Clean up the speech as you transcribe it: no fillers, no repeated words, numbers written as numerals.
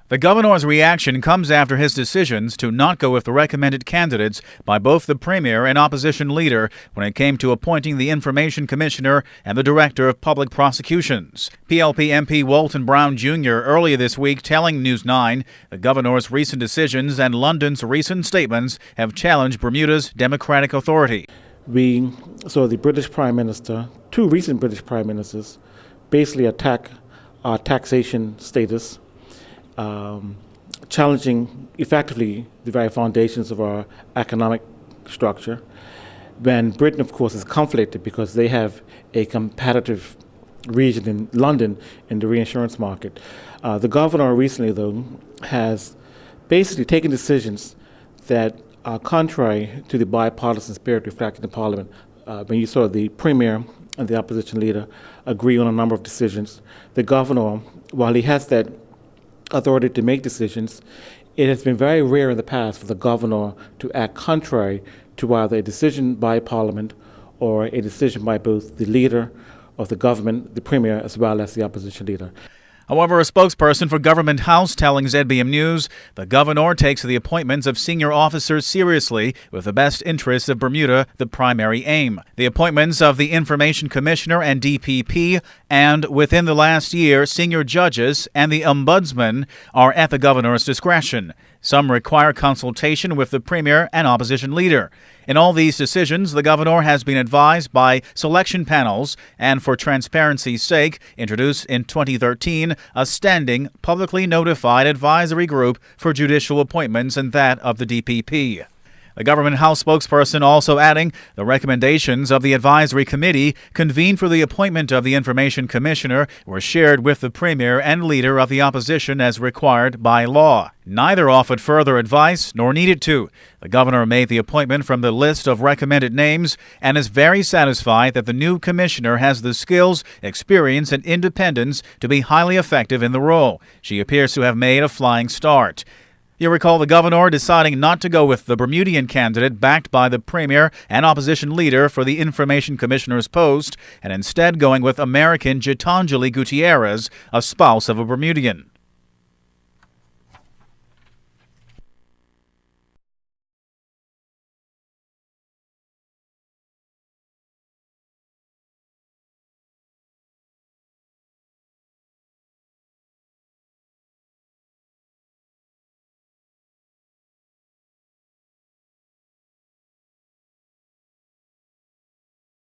The governor's reaction comes after his decisions to not go with the recommended candidates by both the premier and opposition leader when it came to appointing the information commissioner and the director of public prosecutions. PLP MP Walton Brown Jr. earlier this week telling News 9 the governor's recent decisions and London's recent statements have challenged Bermuda's democratic authority. We saw the British Prime Minister, two recent British Prime Ministers, basically attack our taxation status, challenging effectively the very foundations of our economic structure. When Britain, of course, is conflicted because they have a competitive region in London in the reinsurance market. The governor recently, though, has basically taken decisions that are contrary to the bipartisan spirit reflected in Parliament. When you saw the Premier and the opposition leader agree on a number of decisions, the governor, while he has that authority to make decisions, it has been very rare in the past for the governor to act contrary to either a decision by Parliament or a decision by both the leader of the government, the Premier, as well as the opposition leader. However, a spokesperson for Government House telling ZBM News the governor takes the appointments of senior officers seriously, with the best interests of Bermuda the primary aim. The appointments of the Information Commissioner and DPP, and within the last year, senior judges and the Ombudsman are at the governor's discretion. Some require consultation with the premier and opposition leader. In all these decisions, the governor has been advised by selection panels and, for transparency's sake, introduced in 2013 a standing, publicly notified advisory group for judicial appointments and that of the DPP. The Government House spokesperson also adding the recommendations of the advisory committee convened for the appointment of the Information Commissioner were shared with the Premier and leader of the opposition as required by law. Neither offered further advice nor needed to. The governor made the appointment from the list of recommended names and is very satisfied that the new commissioner has the skills, experience, and independence to be highly effective in the role. She appears to have made a flying start. You recall the governor deciding not to go with the Bermudian candidate backed by the premier and opposition leader for the Information Commissioner's post, and instead going with American Gitanjali Gutierrez, a spouse of a Bermudian.